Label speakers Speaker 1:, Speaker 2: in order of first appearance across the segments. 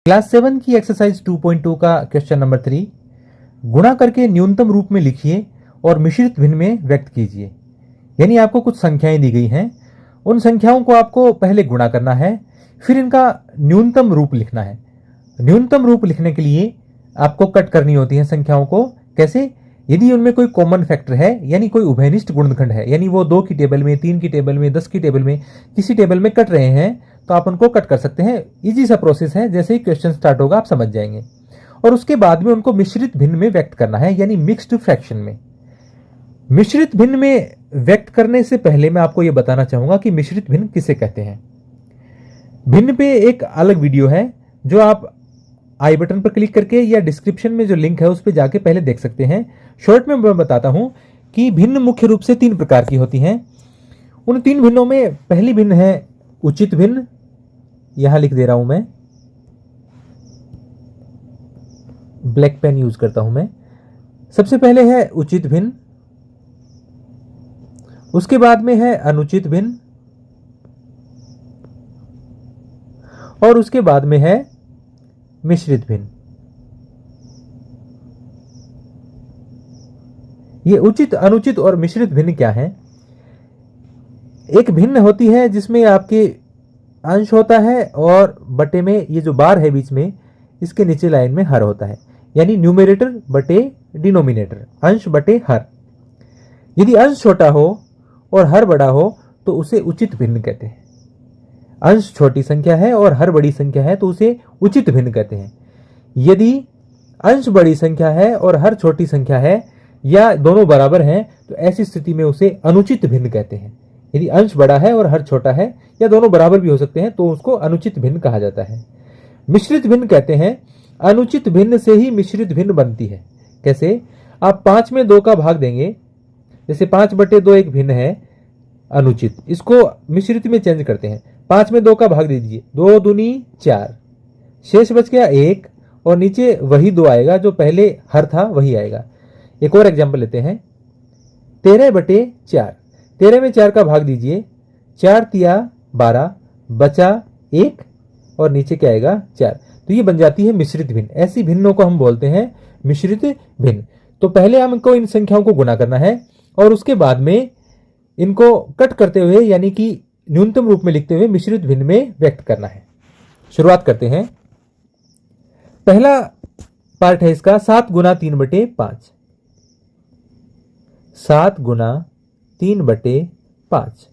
Speaker 1: Class 7 की exercise 2.2 का question number 3, गुणा करके न्यूनतम रूप में लिखिए और मिश्रित भिन्न में व्यक्त कीजिए। यानी आपको कुछ संख्याएं दी गई हैं, उन संख्याओं को आपको पहले गुणा करना है, फिर इनका न्यूनतम रूप लिखना है। न्यूनतम रूप लिखने के लिए आपको कट करनी होती है संख्याओं को। कैसे? यदि उनमें कोई कॉमन फैक्टर है, यानी कोई उभयनिष्ठ गुणनखंड है, यानी वो 2 की टेबल में, 3 की टेबल में, 10 की टेबल में, किसी टेबल में कट रहे हैं, तो आप उनको कट कर सकते हैं। इजी सा प्रोसेस है, जैसे ही क्वेश्चन स्टार्ट होगा आप समझ जाएंगे। और उसके बाद में उनको मिश्रित भिन्न में व्यक्त करना है, यानी मिक्स्ड फ्रैक्शन में। मिश्रित भिन्न में व्यक्त करने से पहले मैं आपको यह बताना चाहूंगा कि मिश्रित भिन्न किसे कहते हैं। भिन्न पे एक अलग वीडियो है जो आप आई बटन पर क्लिक करके या डिस्क्रिप्शन में जो लिंक है उस पर जाके पहले देख सकते हैं। शॉर्ट में मैं बताता हूं कि भिन्न मुख्य रूप से 3 प्रकार की होती हैं। उन 3 भिन्नों में पहली भिन्न है उचित भिन्न। यहां लिख दे रहा हूं, मैं ब्लैक पेन यूज करता हूं मैं। सबसे पहले है उचित भिन्न, उसके बाद में है अनुचित भिन्न, और उसके बाद में है मिश्रित भिन्न। ये उचित, अनुचित और मिश्रित भिन्न क्या है? एक भिन्न होती है जिसमें आपके अंश होता है और बटे में ये जो बार है बीच में, इसके नीचे लाइन में हर होता है, यानी न्यूमरेटर बटे डिनोमिनेटर, अंश बटे हर। यदि अंश छोटा हो और हर बड़ा हो तो उसे उचित भिन्न कहते हैं। अंश छोटी संख्या है और हर बड़ी संख्या है तो उसे उचित भिन्न कहते हैं। यदि अंश बड़ी संख्या है और हर छोटी संख्या है या दोनों बराबर हैं तो ऐसी स्थिति में उसे अनुचित भिन्न कहते हैं। यदि अंश बड़ा है और हर छोटा है या दोनों बराबर भी हो सकते हैं तो उसको अनुचित भिन्न कहा जाता है। मिश्रित भिन्न कहते हैं अनुचित भिन्न से ही मिश्रित भिन्न बनती है। कैसे? आप 5 में 2 का भाग देंगे, जैसे 5/2 एक भिन्न है अनुचित, इसको मिश्रित में चेंज करते हैं। 5 में 2 का भाग दे दीजिए, 2 दूनी 4, शेष बच गया 1 और नीचे वही 2 आएगा जो पहले हर था, वही आएगा। एक और एग्जाम्पल लेते हैं, 13/4, 13 में 4 का भाग दीजिए, 4 तिया 12, बचा 1 और नीचे क्या आएगा 4। तो ये बन जाती है मिश्रित भिन्न। ऐसी भिन्नों को हम बोलते हैं मिश्रित भिन्न। तो पहले हमको इन संख्याओं को गुणा करना है और उसके बाद में इनको कट करते हुए, यानी कि न्यूनतम रूप में लिखते हुए मिश्रित भिन्न में व्यक्त करना है। शुरुआत करते हैं। पहला पार्ट है इसका 7 गुना 3/5। 7 गुना 3/5।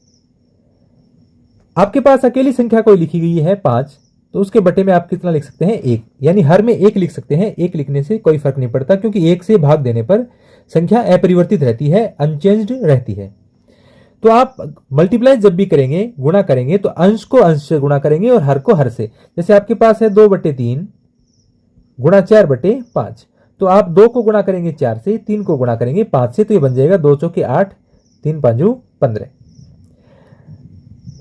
Speaker 1: आपके पास अकेली संख्या कोई लिखी गई है 5, तो उसके बटे में आप कितना लिख सकते हैं? 1, यानी हर में 1 लिख सकते हैं। 1 लिखने से कोई फर्क नहीं पड़ता क्योंकि 1 से भाग देने पर संख्या अपरिवर्तित रहती है, अनचेंज्ड रहती है। तो आप मल्टीप्लाई जब भी करेंगे, गुणा करेंगे, तो अंश को अंश से गुणा करेंगे और हर को हर से। जैसे आपके पास है 2/3 गुणा 4/5, तो आप 2 को गुणा करेंगे 4 से, 3 को गुणा करेंगे 5 से, तो ये बन जाएगा 2 चौके 8, 3 5 15।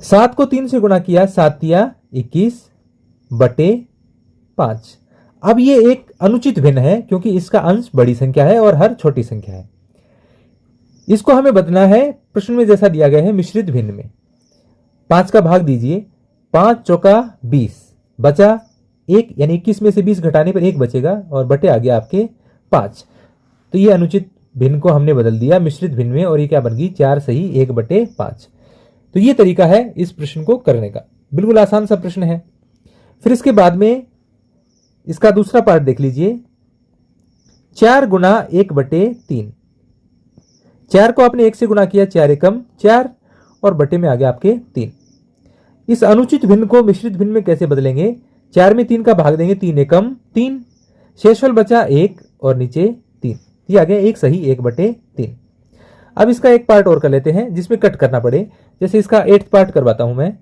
Speaker 1: 7 को 3 से गुणा किया, 7 तिया 21/5। अब ये एक अनुचित भिन्न है क्योंकि इसका अंश बड़ी संख्या है और हर छोटी संख्या है। इसको हमें बदलना है प्रश्न में जैसा दिया गया है मिश्रित भिन्न में। 5 का भाग दीजिए, 5 चौका 20, बचा 1, यानी 21 में से 20 घटाने पर 1 बचेगा और बटे आ गया आपके 5। तो ये अनुचित भिन्न को हमने बदल दिया मिश्रित भिन्न में और ये क्या बन गई? 4 सही 1/5। तो ये तरीका है इस प्रश्न को करने का। बिल्कुल आसान सा प्रश्न है। फिर इसके बाद में इसका दूसरा पार्ट देख लीजिए, 4 गुना 1/3। 4 को आपने 1 से गुणा किया, 4 एकम 4 और बटे में आ गया आपके 3। इस अनुचित भिन्न को मिश्रित भिन्न में कैसे बदलेंगे? 4 में 3 का भाग देंगे, 3 एकम 3, शेषफल बचा 1 और नीचे 3, ये आ गया 1 सही 1/3। अब इसका एक पार्ट और कर लेते हैं जिसमें कट करना पड़े। जैसे इसका 8th पार्ट करवाता हूं मैं,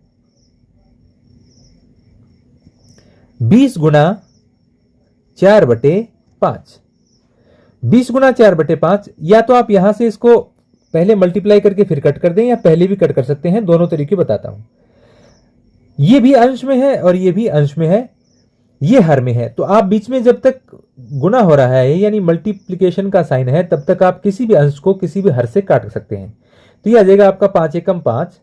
Speaker 1: 20 गुना 4/5। 20 गुना 4/5, या तो आप यहां से इसको पहले मल्टीप्लाई करके फिर कट कर दें या पहले भी कट कर सकते हैं, दोनों तरीके बताता हूं। ये भी अंश में है और ये भी अंश में है, ये हर में है। तो आप बीच में जब तक गुना हो रहा है यानी मल्टीप्लिकेशन का साइन है तब तक आप किसी भी अंश को किसी भी हर से काट सकते हैं। तो ये आ जाएगा आपका 5 एकम 5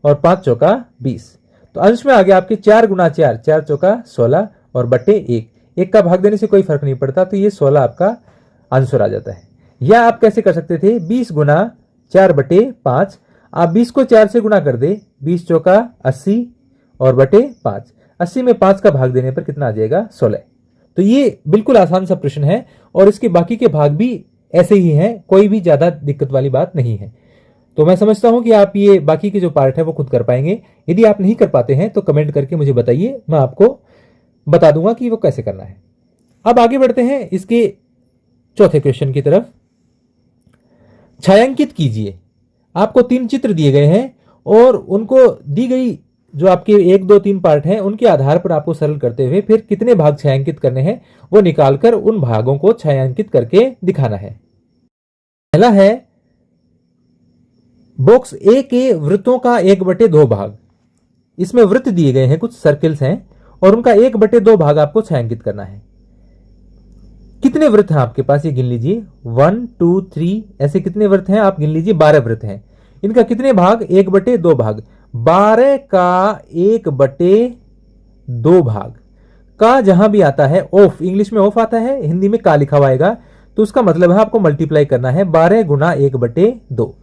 Speaker 1: और 5 चौका 20। तो अंश में आ गया आपके 4 गुना 4, 4 चौका 16 और बटे 1 का भाग देने से कोई फर्क नहीं पड़ता, तो ये 16 आपका आंसर आ जाता है। या आप कैसे कर सकते थे, 20 गुना 4 बटे 5, आप 20 को 4 से गुना कर दे, 20 चौका 80 और बटे 5, 80 में 5 का भाग देने पर कितना आ जाएगा, 16। तो ये बिल्कुल आसान सा प्रश्न है और इसके बाकी के भाग भी ऐसे ही हैं, कोई भी ज्यादा दिक्कत वाली बात नहीं है। तो मैं समझता हूं कि आप ये बाकी के जो पार्ट है वो खुद कर पाएंगे। यदि आप नहीं कर पाते हैं तो कमेंट करके मुझे बताइए, मैं आपको बता दूंगा कि वो कैसे करना है। अब आगे बढ़ते हैं इसके चौथे क्वेश्चन की तरफ। छायांकित कीजिए। आपको 3 चित्र दिए गए हैं और उनको दी गई जो आपके 1, 2, 3 पार्ट हैं उनके आधार पर आपको सरल करते हुए फिर कितने भाग छायांकित करने हैं वो निकालकर उन भागों को छायांकित करके दिखाना है। पहला है बॉक्स ए के वृत्तों का 1/2 भाग। इसमें वृत्त दिए गए हैं, कुछ सर्कल्स हैं और उनका 1/2 भाग आपको छायांकित करना है। कितने वृत्त हैं आपके पास, ये गिन लीजिए, 1, 2, 3 ऐसे कितने वृत्त हैं आप गिन लीजिए, 12 वृत्त हैं। इनका कितने भाग, 1/2 भाग। 12 का 1/2 भाग का जहां भी आता है ऑफ, इंग्लिश में ऑफ आता है, हिंदी में का लिखा हुआ आएगा, तो उसका मतलब है आपको मल्टीप्लाई करना है 12 गुना 1/2।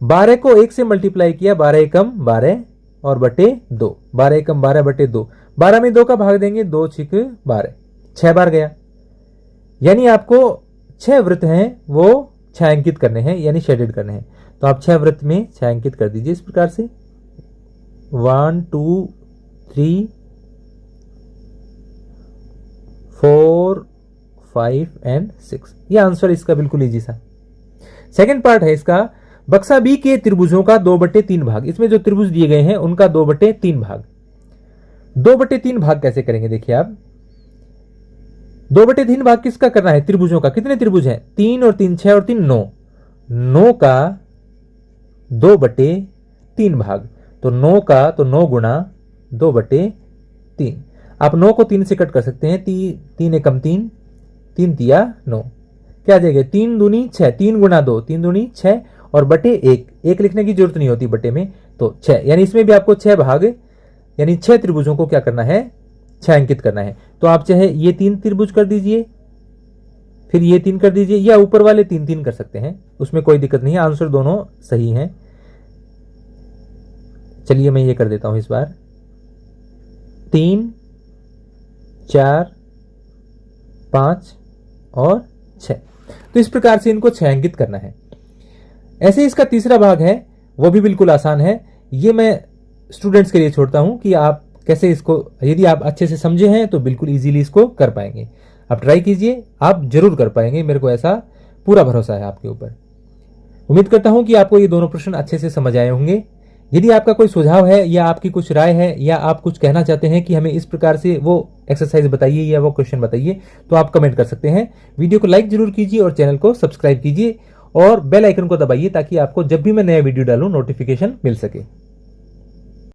Speaker 1: 12 को 1 से मल्टीप्लाई किया, 12 एकम 12 और बटे 2, 12 एकम 12 बटे 2, 12 में 2 का भाग देंगे, 2 छिक 12, 6 बार गया। यानी आपको 6 वृत्त हैं वो छायांकित करने हैं, यानी शेडेड करने हैं। तो आप 6 वृत्त में छायांकित कर दीजिए इस प्रकार से, 1, 2, 3, 4, 5 एंड 6। यह आंसर इसका बिल्कुल इजी सा। सेकंड पार्ट है इसका, बक्सा बी के त्रिभुजों का 2/3 भाग। इसमें जो त्रिभुज दिए गए हैं उनका 2/3 भाग। 2/3 भाग कैसे करेंगे, देखिए आप, 2/3 भाग किसका करना है, त्रिभुजों का। कितने त्रिभुज हैं, 3 और 3 6 और 3 9, 9 का 2/3 भाग। तो 9 का, तो 9 गुना 2/3। आप 9 को 3 से कट कर सकते हैं, 3 एकम 3, 3 तिया 9, क्या आ जाएगा, 3 दूनी 6, 3 गुना 2, 3 दूनी 6 और बटे 1 लिखने की जरूरत नहीं होती बटे में, तो 6। यानी इसमें भी आपको 6 भाग यानी 6 त्रिभुजों को क्या करना है, छायांकित करना है। तो आप चाहे ये 3 त्रिभुज कर दीजिए, फिर ये 3 कर दीजिए, या ऊपर वाले 3 कर सकते हैं, उसमें कोई दिक्कत नहीं है, आंसर दोनों सही हैं। चलिए मैं ये कर देता हूं इस बार, 3, 4, 5 और 6। तो इस प्रकार से इनको छायांकित करना है। ऐसे इसका तीसरा भाग है, वो भी बिल्कुल आसान है। ये मैं स्टूडेंट्स के लिए छोड़ता हूं कि आप कैसे इसको, यदि आप अच्छे से समझे हैं तो बिल्कुल इजीली इसको कर पाएंगे। आप ट्राई कीजिए, आप जरूर कर पाएंगे, मेरे को ऐसा पूरा भरोसा है आपके ऊपर। उम्मीद करता हूं कि आपको ये दोनों प्रश्न अच्छे से समझ आए होंगे। यदि आपका कोई सुझाव है या आपकी कुछ राय है या आप कुछ कहना चाहते हैं कि हमें इस प्रकार से वो एक्सरसाइज बताइए या वो क्वेश्चन बताइए, तो आप कमेंट कर सकते हैं। वीडियो को लाइक जरूर कीजिए और चैनल को सब्सक्राइब कीजिए और बेल आइकन को दबाइए ताकि आपको जब भी मैं नया वीडियो डालूं नोटिफिकेशन मिल सके।